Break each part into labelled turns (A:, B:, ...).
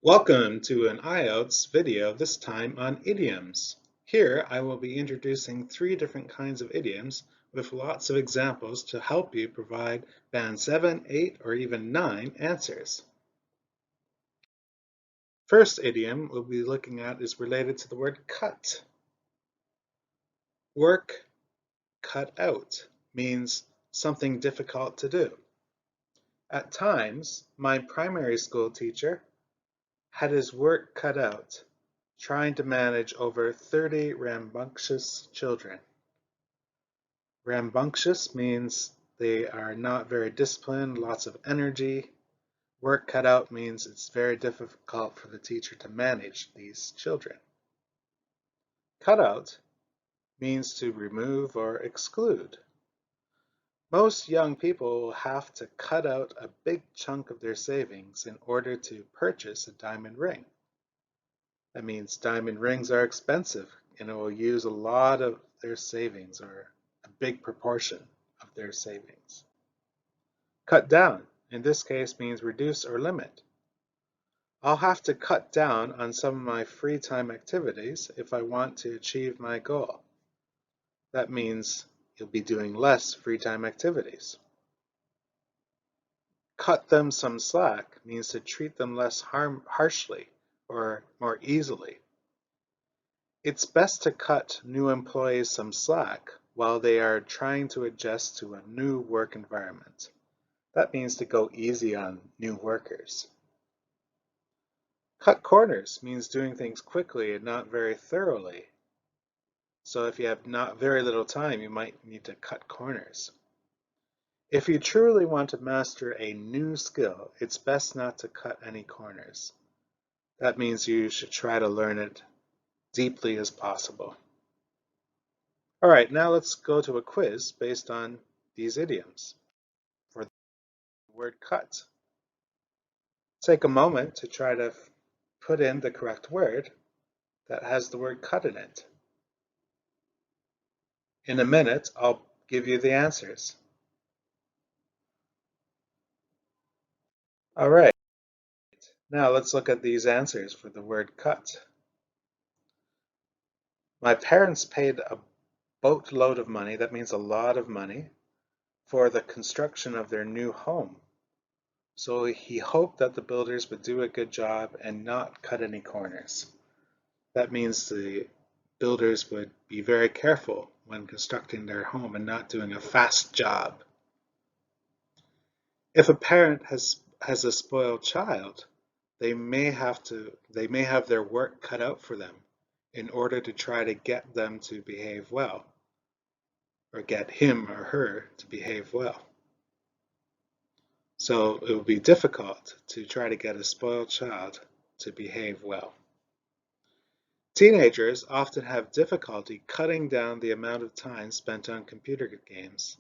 A: Welcome to an IELTS video, this time on idioms. Here I will be introducing 3 different kinds of idioms with lots of examples to help you provide band 7, 8, or even 9 answers. First idiom we'll be looking at is related to the word cut. Work cut out means something difficult to do. At times, my primary school teacher had his work cut out, trying to manage over 30 rambunctious children. Rambunctious means they are not very disciplined, lots of energy. Work cut out means it's very difficult for the teacher to manage these children. Cut out means to remove or exclude. Most young people will have to cut out a big chunk of their savings in order to purchase a diamond ring. That means diamond rings are expensive and it will use a lot of their savings or a big proportion of their savings. Cut down, in this case, means reduce or limit. I'll have to cut down on some of my free time activities if I want to achieve my goal. That means you'll be doing less free time activities. Cut them some slack means to treat them less harshly or more easily. It's best to cut new employees some slack while they are trying to adjust to a new work environment. That means to go easy on new workers. Cut corners means doing things quickly and not very thoroughly. So if you have not very little time, you might need to cut corners. If you truly want to master a new skill, it's best not to cut any corners. That means you should try to learn it deeply as possible. All right, now let's go to a quiz based on these idioms. For the word cut, take a moment to try to put in the correct word that has the word cut in it. In a minute, I'll give you the answers. All right, now let's look at these answers for the word cut. My parents paid a boatload of money, that means a lot of money, for the construction of their new home. So he hoped that the builders would do a good job and not cut any corners. That means the builders would be very careful when constructing their home and not doing a fast job. If a parent has a spoiled child, they may have their work cut out for them in order to try to get them to behave well, or get him or her to behave well. So it will be difficult to try to get a spoiled child to behave well. Teenagers often have difficulty cutting down the amount of time spent on computer games.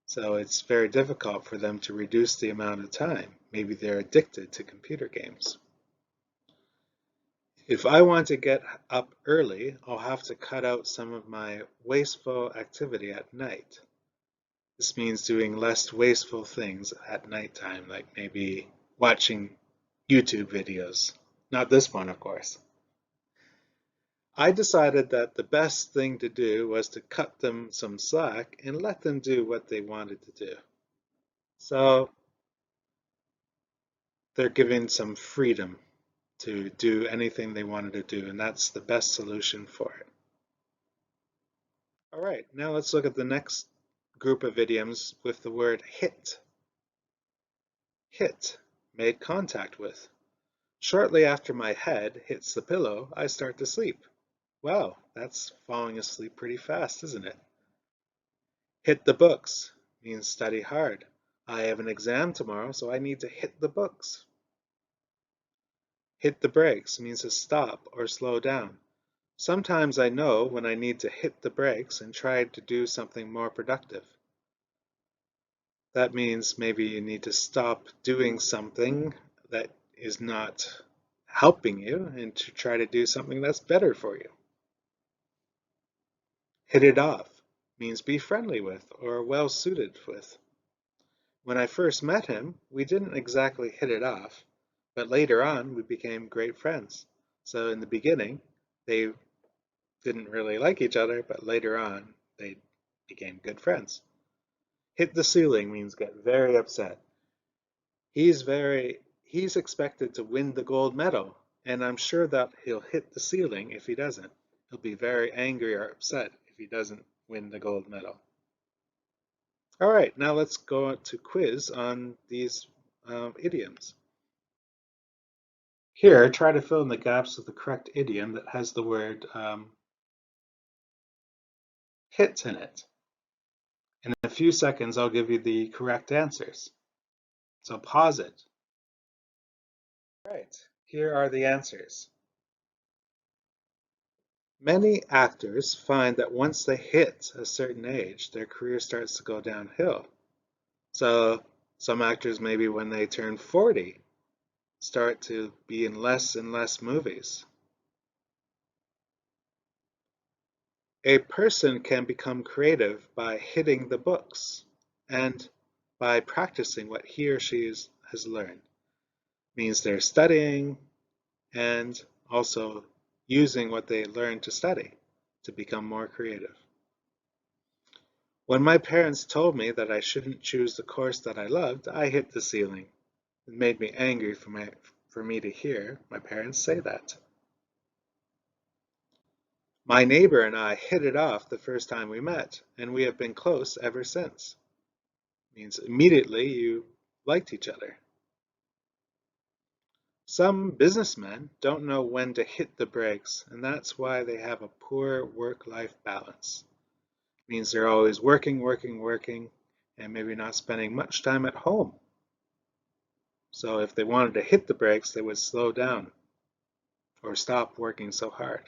A: So it's very difficult for them to reduce the amount of time. Maybe they're addicted to computer games. If I want to get up early, I'll have to cut out some of my wasteful activity at night. This means doing less wasteful things at nighttime, like maybe watching YouTube videos. Not this one, of course. I decided that the best thing to do was to cut them some slack and let them do what they wanted to do. So they're given some freedom to do anything they wanted to do, and that's the best solution for it. All right, now let's look at the next group of idioms with the word hit. Hit, made contact with. Shortly after my head hits the pillow, I start to sleep. Wow, that's falling asleep pretty fast, isn't it? Hit the books means study hard. I have an exam tomorrow, so I need to hit the books. Hit the brakes means to stop or slow down. Sometimes I know when I need to hit the brakes and try to do something more productive. That means maybe you need to stop doing something that is not helping you and to try to do something that's better for you. Hit it off means be friendly with or well suited with. When I first met him, we didn't exactly hit it off, But later on, we became great friends. So in the beginning, they didn't really like each other, but later on, they became good friends. Hit the ceiling means get very upset. He's expected to win the gold medal, and I'm sure that he'll hit the ceiling if he doesn't. He'll be very angry or upset if he doesn't win the gold medal. All right, now let's go to quiz on these idioms. Here, try to fill in the gaps with the correct idiom that has the word hit in it. In a few seconds, I'll give you the correct answers. So pause it. All right, here are the answers. Many actors find that once they hit a certain age, their career starts to go downhill. So some actors, maybe when they turn 40, start to be in less and less movies. A person can become creative by hitting the books and by practicing what he or she has learned. It means they're studying and also using what they learned to study to become more creative. When my parents told me that I shouldn't choose the course that I loved, I hit the ceiling. It made me angry for me to hear my parents say that. My neighbor and I hit it off the first time we met, and we have been close ever since. It means immediately you liked each other. Some businessmen don't know when to hit the brakes, and that's why they have a poor work-life balance. It means they're always working, working, working, and maybe not spending much time at home. So if they wanted to hit the brakes, they would slow down or stop working so hard.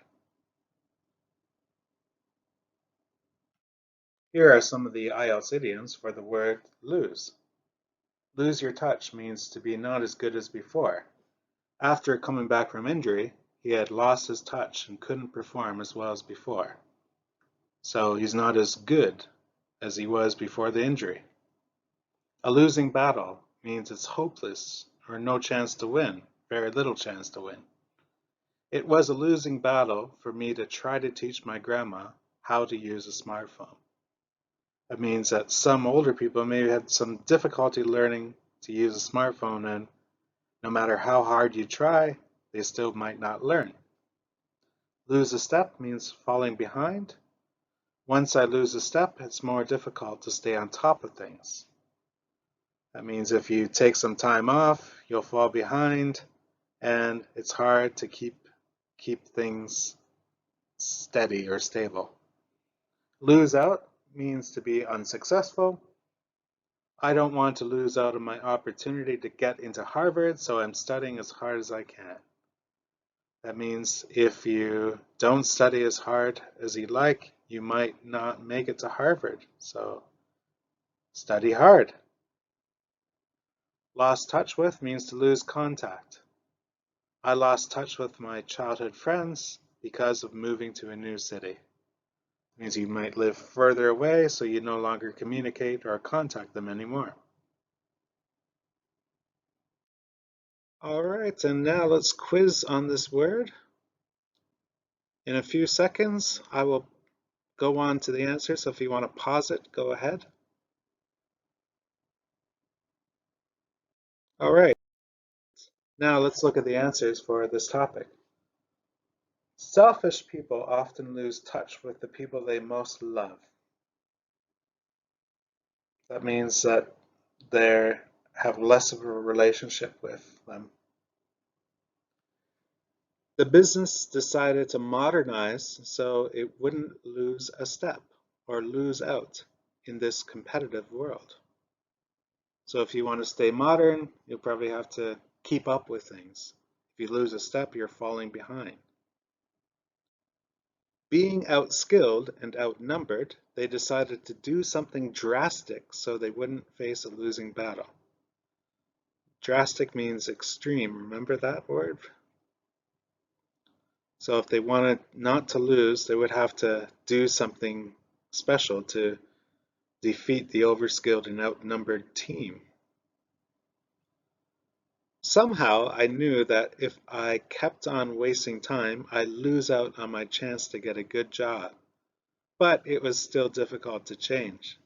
A: Here are some of the IELTS idioms for the word lose. Lose your touch means to be not as good as before. After coming back from injury, he had lost his touch and couldn't perform as well as before. So he's not as good as he was before the injury. A losing battle means it's hopeless or no chance to win, very little chance to win. It was a losing battle for me to try to teach my grandma how to use a smartphone. It means that some older people may have some difficulty learning to use a smartphone, and no matter how hard you try, they still might not learn. Lose a step means falling behind. Once I lose a step, it's more difficult to stay on top of things. That means if you take some time off, you'll fall behind, and it's hard to keep things steady or stable. Lose out means to be unsuccessful. I don't want to lose out on my opportunity to get into Harvard, so I'm studying as hard as I can. That means if you don't study as hard as you'd like, you might not make it to Harvard. So study hard. Lost touch with means to lose contact. I lost touch with my childhood friends because of moving to a new city. It means you might live further away, so you no longer communicate or contact them anymore. All right, and now let's quiz on this word. In a few seconds, I will go on to the answer, so if you want to pause it, go ahead. All right, now let's look at the answers for this topic. Selfish people often lose touch with the people they most love. That means that they have less of a relationship with them. The business decided to modernize so it wouldn't lose a step or lose out in this competitive world. So if you want to stay modern, you'll probably have to keep up with things. If you lose a step, you're falling behind. Being outskilled and outnumbered, they decided to do something drastic so they wouldn't face a losing battle. Drastic means extreme. Remember that word? So if they wanted not to lose, they would have to do something special to defeat the overskilled and outnumbered team. Somehow I knew that if I kept on wasting time, I'd lose out on my chance to get a good job, but it was still difficult to change.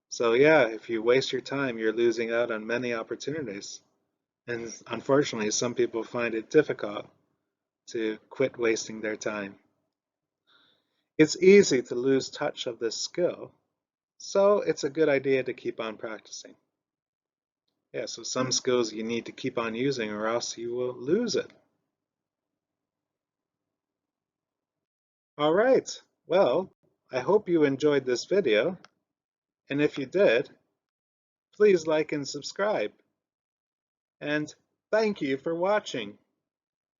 A: So yeah, if you waste your time, you're losing out on many opportunities. And unfortunately, some people find it difficult to quit wasting their time. It's easy to lose touch of this skill, so it's a good idea to keep on practicing. Yeah, so some skills you need to keep on using or else you will lose it. All right, well, I hope you enjoyed this video, and if you did, please like and subscribe. And thank you for watching.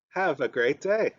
A: Have a great day.